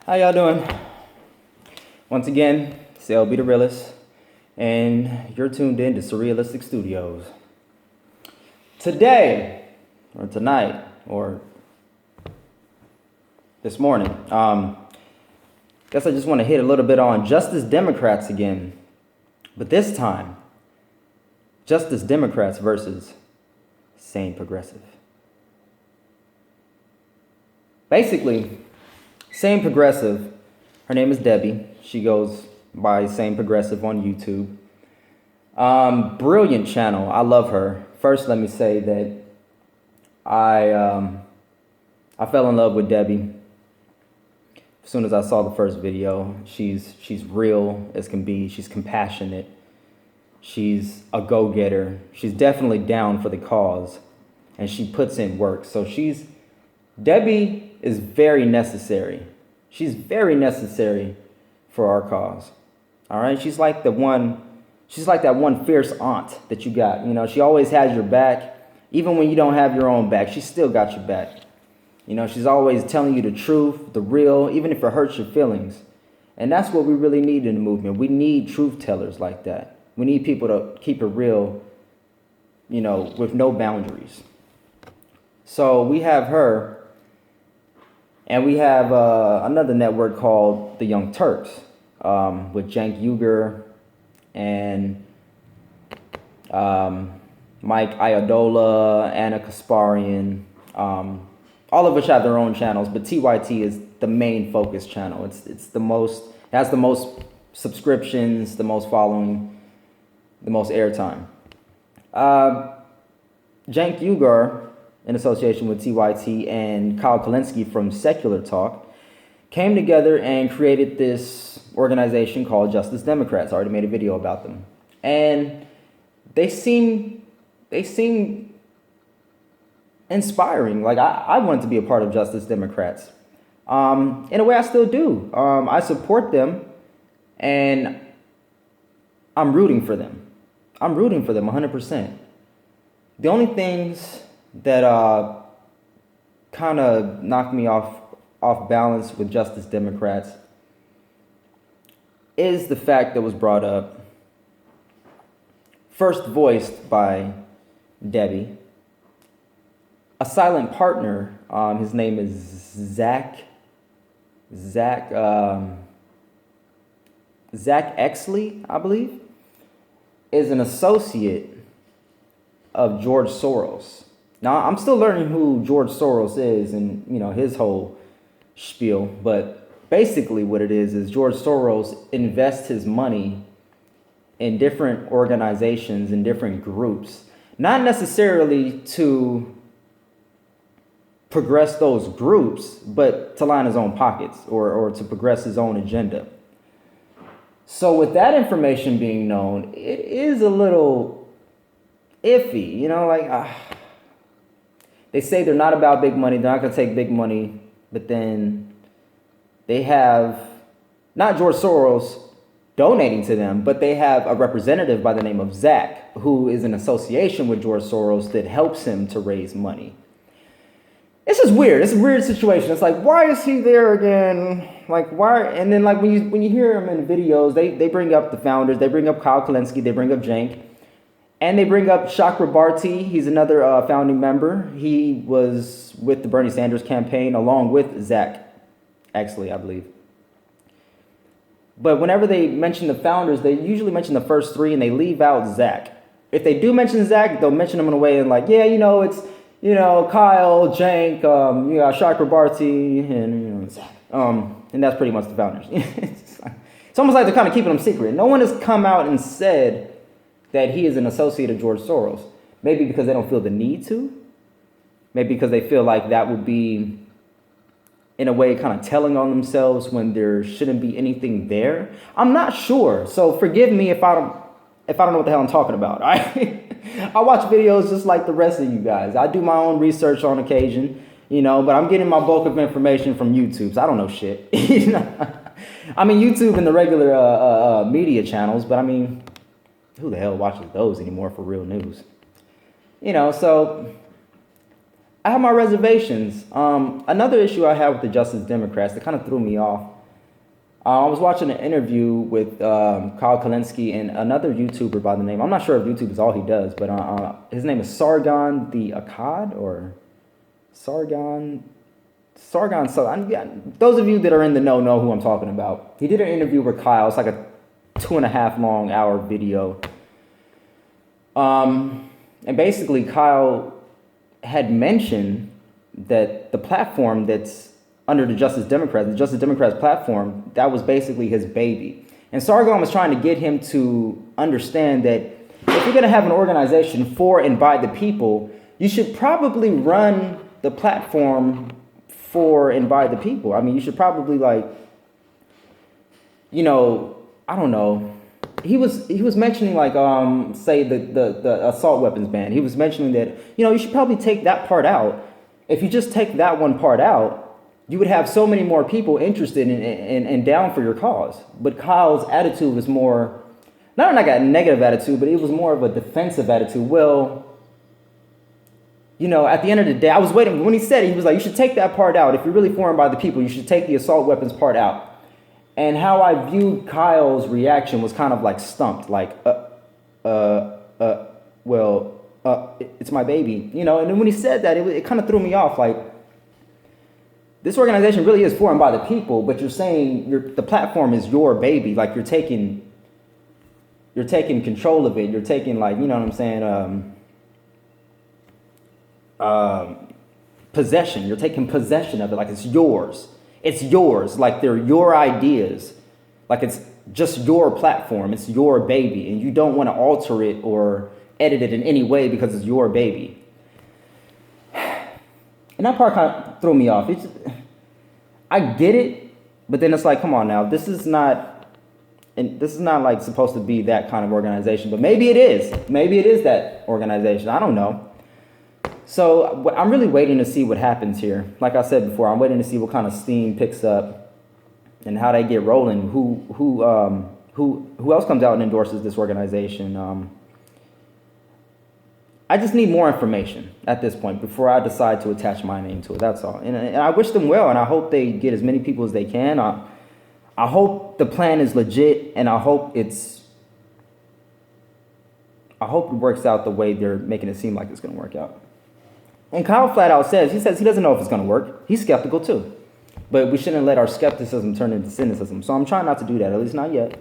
How y'all doing? Once again, it's LB the Realist, and you're tuned in to Surrealistic Studios. Today, or tonight, or this morning, guess I just want to hit a little bit on Justice Democrats again, but this time, Justice Democrats versus Sane Progressive. Basically, Sane Progressive, her name is Debbie. She goes by Sane Progressive on YouTube. Brilliant channel. I love her. First, let me say that I fell in love with Debbie as soon as I saw the first video. She's real as can be. She's compassionate. She's a go-getter. She's definitely down for the cause, and she puts in work. So Debbie is very necessary. She's very necessary for our cause. All right. She's like that one fierce aunt that you got. You know, she always has your back. Even when you don't have your own back, she still got your back. You know, she's always telling you the truth, the real, even if it hurts your feelings. And that's what we really need in the movement. We need truth tellers like that. We need people to keep it real, you know, with no boundaries. So we have her. And we have another network called The Young Turks with Cenk Uygur and Mike Iyadola, Anna Kasparian, all of which have their own channels. But TYT is the main focus channel. It has the most subscriptions, the most following, the most airtime. Cenk Uygur, in association with TYT, and Kyle Kalinske from Secular Talk, came together and created this organization called Justice Democrats. I already made a video about them. And they seem inspiring. Like, I wanted to be a part of Justice Democrats. In a way, I still do. I support them, and I'm rooting for them. I'm rooting for them 100%. The only things that kind of knocked me off balance with Justice Democrats is the fact that was brought up, first voiced by Debbie, a silent partner. His name is Zach Exley, I believe, is an associate of George Soros. Now, I'm still learning who George Soros is and, you know, his whole spiel. But basically what it is George Soros invests his money in different organizations and different groups, not necessarily to progress those groups, but to line his own pockets or to progress his own agenda. So with that information being known, it is a little iffy, you know, like... They say they're not about big money. They're not going to take big money. But then they have not George Soros donating to them, but they have a representative by the name of Zach, who is in association with George Soros that helps him to raise money. It's just weird. It's a weird situation. It's like, why is he there again? Like, why? And then, like, when you hear him in videos, they bring up the founders. They bring up Kyle Kalinske. They bring up Cenk. And they bring up Chakrabarti. He's another founding member. He was with the Bernie Sanders campaign along with Zach Exley, I believe. But whenever they mention the founders, they usually mention the first three and they leave out Zach. If they do mention Zach, they'll mention him in a way and like, yeah, you know, it's, you know, Kyle, Cenk, you got Chakrabarti, and, you know, Zach. And that's pretty much the founders. It's almost like they're kind of keeping them secret. No one has come out and said that he is an associate of George Soros. Maybe because they don't feel the need to. Maybe because they feel like that would be, in a way, kind of telling on themselves when there shouldn't be anything there. I'm not sure. So forgive me if I don't know what the hell I'm talking about. I watch videos just like the rest of you guys. I do my own research on occasion, you know, but I'm getting my bulk of information from YouTube. So I don't know shit. I mean, YouTube and the regular media channels, but I mean, who the hell watches those anymore for real news? You know, so I have my reservations. Another issue I have with the Justice Democrats that kind of threw me off. I was watching an interview with Kyle Kalinske and another YouTuber by the name, I'm not sure if YouTube is all he does, but his name is Sargon the Akkad, or Sargon. So those of you that are in the know who I'm talking about. He did an interview with Kyle. It's like a 2.5 hour video. And basically Kyle had mentioned that the platform that's under the Justice Democrats platform, that was basically his baby. And Sargon was trying to get him to understand that if you're going to have an organization for and by the people, you should probably run the platform for and by the people. I mean, you should probably, like, you know, I don't know. He was mentioning, like, say the assault weapons ban. He was mentioning that, you know, you should probably take that part out. If you just take that one part out, you would have so many more people interested in and down for your cause. But Kyle's attitude was more, not like a negative attitude, but it was more of a defensive attitude. Well, you know, at the end of the day, I was waiting. When he said it, he was like, you should take that part out. If you're really for and by the people, you should take the assault weapons part out. And how I viewed Kyle's reaction was kind of like stumped, like, it's my baby, you know. And then when he said that, it kind of threw me off. Like, this organization really is for and by the people, but you're saying the platform is your baby. Like, you're taking control of it. You're taking, like, you know what I'm saying, possession. You're taking possession of it. Like, it's yours. It's yours. Like, they're your ideas. Like, it's just your platform. It's your baby, and you don't want to alter it or edit it in any way because it's your baby. And that part kind of threw me off. I get it, but then it's like, come on now, this is not like supposed to be that kind of organization. But maybe it is. Maybe it is that organization. I don't know. So I'm really waiting to see what happens here. Like I said before, I'm waiting to see what kind of steam picks up and how they get rolling. Who else comes out and endorses this organization? I just need more information at this point before I decide to attach my name to it. That's all. And I wish them well, and I hope they get as many people as they can. I hope the plan is legit, and I hope it works out the way they're making it seem like it's going to work out. And Kyle flat out says he doesn't know if it's going to work. He's skeptical too. But we shouldn't let our skepticism turn into cynicism. So I'm trying not to do that, at least not yet.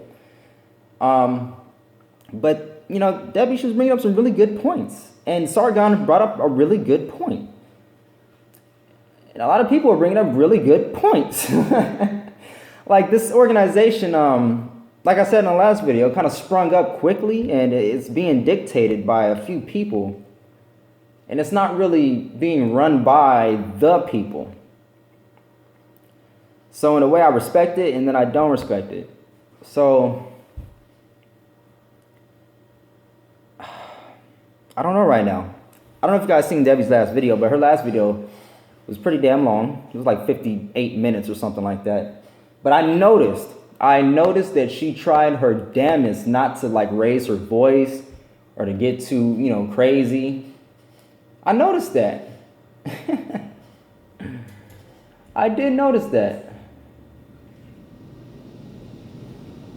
But, you know, Debbie, she was bringing up some really good points. And Sargon brought up a really good point. And a lot of people are bringing up really good points. Like, this organization, like I said in the last video, kind of sprung up quickly, and it's being dictated by a few people. And it's not really being run by the people. So in a way, I respect it, and then I don't respect it. So I don't know right now. I don't know if you guys seen Debbie's last video, but her last video was pretty damn long. It was like 58 minutes or something like that. But I noticed that she tried her damnedest not to, like, raise her voice or to get too, you know, crazy. I noticed that. I did notice that.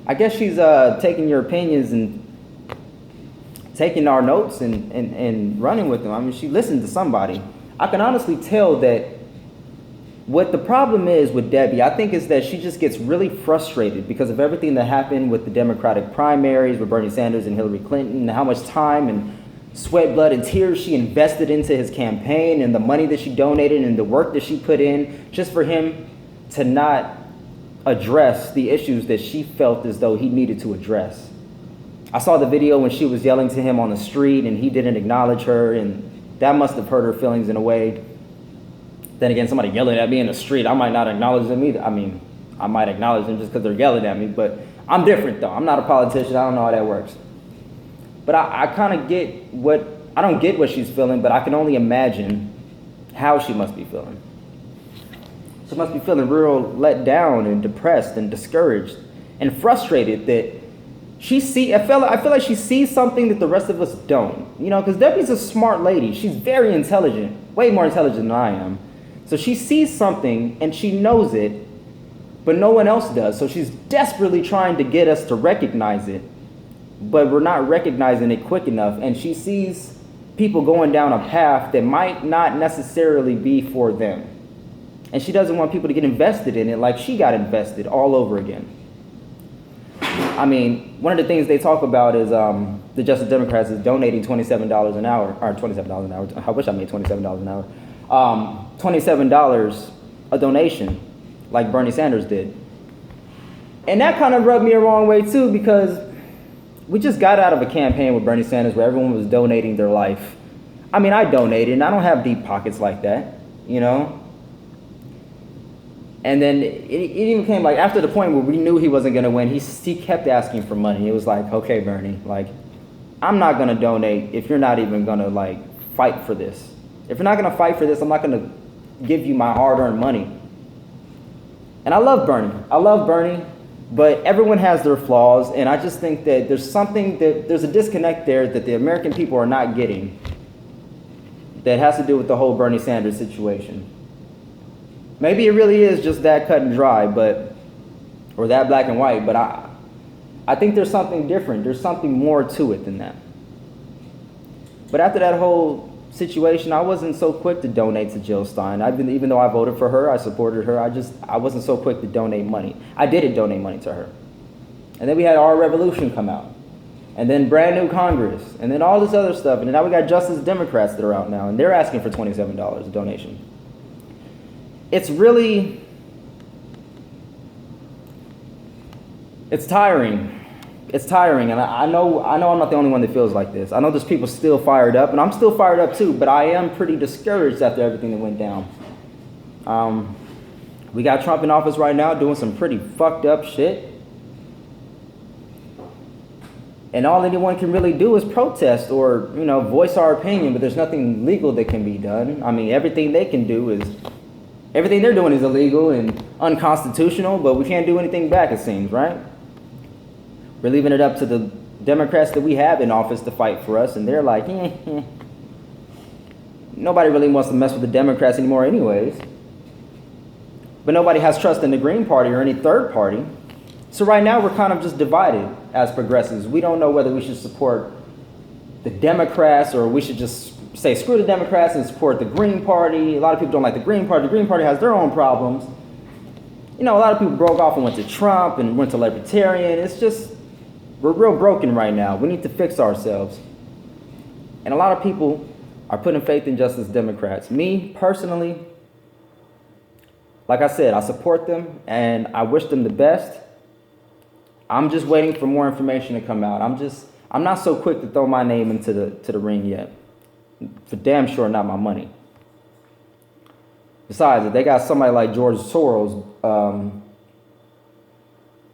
I guess she's taking your opinions and taking our notes and running with them. I mean, she listened to somebody. I can honestly tell that what the problem is with Debbie, I think, is that she just gets really frustrated because of everything that happened with the Democratic primaries with Bernie Sanders and Hillary Clinton, and how much time and sweat, blood, and tears she invested into his campaign, and the money that she donated and the work that she put in just for him to not address the issues that she felt as though he needed to address. I saw the video when she was yelling to him on the street and he didn't acknowledge her, and that must have hurt her feelings in a way. Then again, somebody yelling at me in the street, I might not acknowledge them either. I mean, I might acknowledge them just because they're yelling at me, but I'm different though. I'm not a politician. I don't know how that works. But I kind of get I don't get what she's feeling, but I can only imagine how she must be feeling. She must be feeling real let down and depressed and discouraged and frustrated that I feel like she sees something that the rest of us don't. You know, because Debbie's a smart lady. She's very intelligent, way more intelligent than I am. So she sees something and she knows it, but no one else does. So she's desperately trying to get us to recognize it, but we're not recognizing it quick enough. And she sees people going down a path that might not necessarily be for them. And she doesn't want people to get invested in it like she got invested all over again. I mean, one of the things they talk about is the Justice Democrats is donating $27 an hour, or $27 an hour. I wish I made $27 an hour. $27 a donation, like Bernie Sanders did. And that kind of rubbed me the wrong way too, because we just got out of a campaign with Bernie Sanders where everyone was donating their life. I mean, I donated, and I don't have deep pockets like that, you know? And then it even came like after the point where we knew he wasn't going to win, he kept asking for money. It was like, okay, Bernie, like, I'm not going to donate if you're not even going to like fight for this. If you're not going to fight for this, I'm not going to give you my hard-earned money. And I love Bernie, but everyone has their flaws, and I just think that there's a disconnect there that the American people are not getting that has to do with the whole Bernie Sanders situation. Maybe it really is just that cut and dry, or that black and white, but I think there's something different. There's something more to it than that. But after that whole situation, I wasn't so quick to donate to Jill Stein. Even though I voted for her, I supported her, I wasn't so quick to donate money. I didn't donate money to her. And then we had Our Revolution come out. And then brand new Congress. And then all this other stuff. And then now we got Justice Democrats that are out now, and they're asking for $27 a donation. It's tiring. It's tiring, and I know I'm not the only one that feels like this. I know there's people still fired up, and I'm still fired up too, but I am pretty discouraged after everything that went down. We got Trump in office right now doing some pretty fucked up shit. And all anyone can really do is protest or, you know, voice our opinion, but there's nothing legal that can be done. I mean, everything they're doing is illegal and unconstitutional, but we can't do anything back, it seems, right? We're leaving it up to the Democrats that we have in office to fight for us, and they're like, Nobody really wants to mess with the Democrats anymore anyways. But nobody has trust in the Green Party or any third party. So right now we're kind of just divided as progressives. We don't know whether we should support the Democrats or we should just say screw the Democrats and support the Green Party. A lot of people don't like the Green Party. The Green Party has their own problems. You know, a lot of people broke off and went to Trump and went to Libertarian. It's just, we're real broken right now. We need to fix ourselves. And a lot of people are putting faith in Justice Democrats. Me, personally, like I said, I support them and I wish them the best. I'm just waiting for more information to come out. I'm not so quick to throw my name into the ring yet. For damn sure not my money. Besides, if they got somebody like George Soros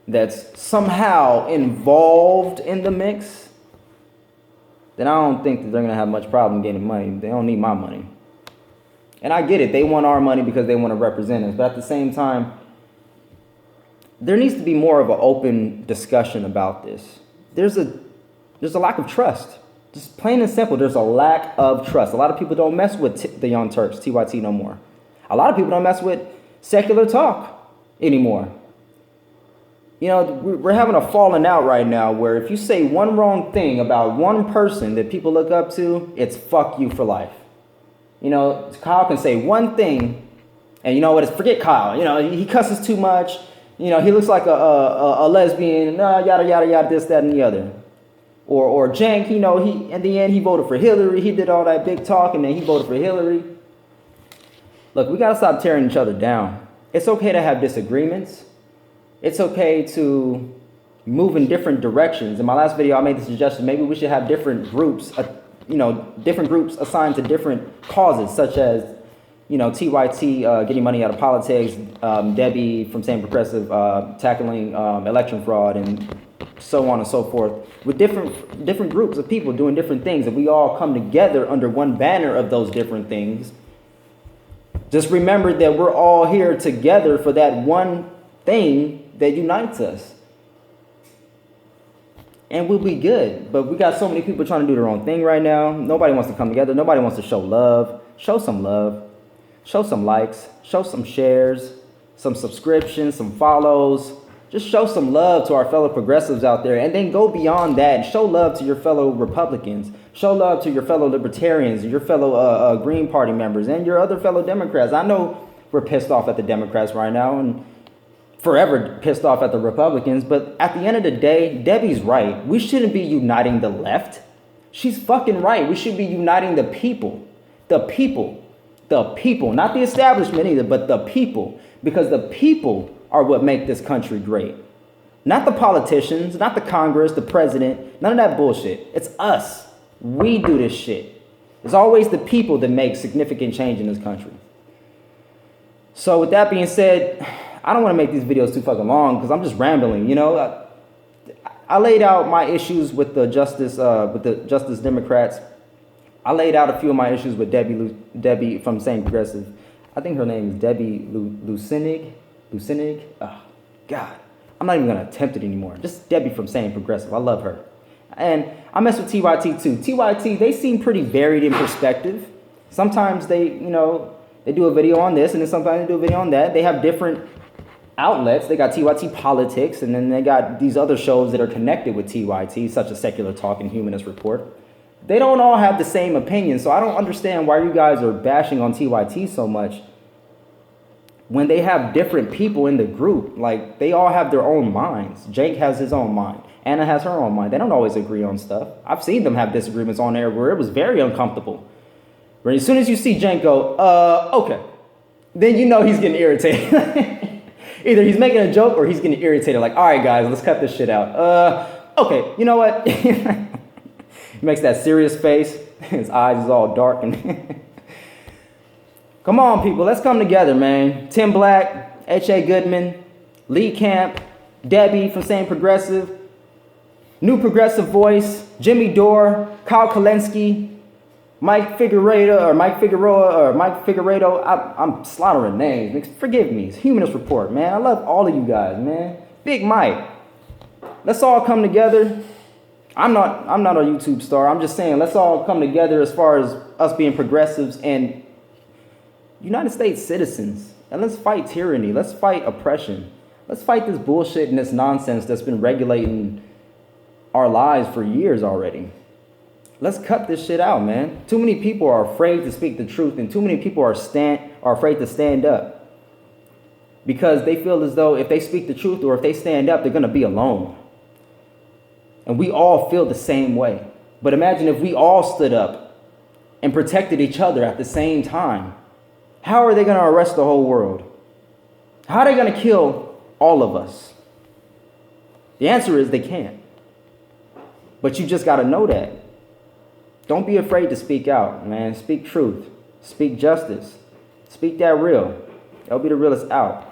that's somehow involved in the mix, then I don't think that they're going to have much problem getting money. They don't need my money. And I get it. They want our money because they want to represent us. But at the same time, there needs to be more of an open discussion about this. There's a lack of trust. Just plain and simple, there's a lack of trust. A lot of people don't mess with the Young Turks, TYT, no more. A lot of people don't mess with secular talk anymore. You know, we're having a falling out right now where if you say one wrong thing about one person that people look up to, it's fuck you for life. You know, Kyle can say one thing, and you know what, it's forget Kyle. You know, he cusses too much. You know, he looks like a lesbian, yada, yada, yada, this, that, and the other. Or Cenk, you know, in the end, he voted for Hillary. He did all that big talk, and then he voted for Hillary. Look, we got to stop tearing each other down. It's okay to have disagreements. It's okay to move in different directions. In my last video, I made the suggestion maybe we should have different groups, different groups assigned to different causes, such as, you know, TYT getting money out of politics, Debbie from Sane Progressive tackling election fraud, and so on and so forth, with different groups of people doing different things, and we all come together under one banner of those different things. Just remember that we're all here together for that one thing that unites us. and we'll be good. But we got so many people trying to do their own thing right now. Nobody wants to come together. Nobody wants to show love. Show some love. Show some likes. Show some shares, some subscriptions, some follows. Just show some love to our fellow progressives out there, and then go beyond that and show love to your fellow Republicans. Show love to your fellow libertarians, your fellow Green Party members, and your other fellow Democrats. I know we're pissed off at the Democrats right now and forever pissed off at the Republicans, but at the end of the day, Debbie's right. We shouldn't be uniting the left. She's fucking right. We should be uniting the people. The people. The people. Not the establishment either, but the people. Because the people are what make this country great. Not the politicians, not the Congress, the president, none of that bullshit. It's us. We do this shit. It's always the people that make significant change in this country. So with that being said, I don't want to make these videos too fucking long because I'm just rambling, you know. I laid out my issues with the Justice Democrats. I laid out a few of my issues with Debbie from Sane Progressive. I think her name is Debbie Lucinig. Oh, God. I'm not even going to attempt it anymore. Just Debbie from Sane Progressive. I love her. And I mess with TYT too. TYT, they seem pretty varied in perspective. Sometimes they do a video on this, and then sometimes they do a video on that. They have different outlets. They got TYT Politics, and then they got these other shows that are connected with TYT, such as Secular Talk and Humanist Report. They don't all have the same opinion, so I don't understand why you guys are bashing on TYT so much when they have different people in the group. Like, they all have their own minds. Jake has his own mind. Anna has her own mind. They don't always agree on stuff. I've seen them have disagreements on air where it was very uncomfortable. Where as soon as you see Jake go, okay, then you know he's getting irritated. Either he's making a joke or he's getting irritated. Like, all right, guys, let's cut this shit out. Okay, you know what? He makes that serious face. His eyes is all dark. And come on, people, let's come together, man. Tim Black, H.A. Goodman, Lee Camp, Debbie from Sane Progressive, New Progressive Voice, Jimmy Dore, Kyle Kalensky, Mike Figueredo. I'm slaughtering names. Forgive me. It's Humanist Report, man. I love all of you guys, man. Big Mike. Let's all come together. I'm not a YouTube star. I'm just saying, let's all come together as far as us being progressives and United States citizens. And let's fight tyranny. Let's fight oppression. Let's fight this bullshit and this nonsense that's been regulating our lives for years already. Let's cut this shit out, man. Too many people are afraid to speak the truth, and too many people are afraid to stand up because they feel as though if they speak the truth or if they stand up, they're going to be alone. And we all feel the same way. But imagine if we all stood up and protected each other at the same time. How are they going to arrest the whole world? How are they going to kill all of us? The answer is they can't. But you just got to know that. Don't be afraid to speak out, man. Speak truth. Speak justice. Speak that real. That'll be the realest out.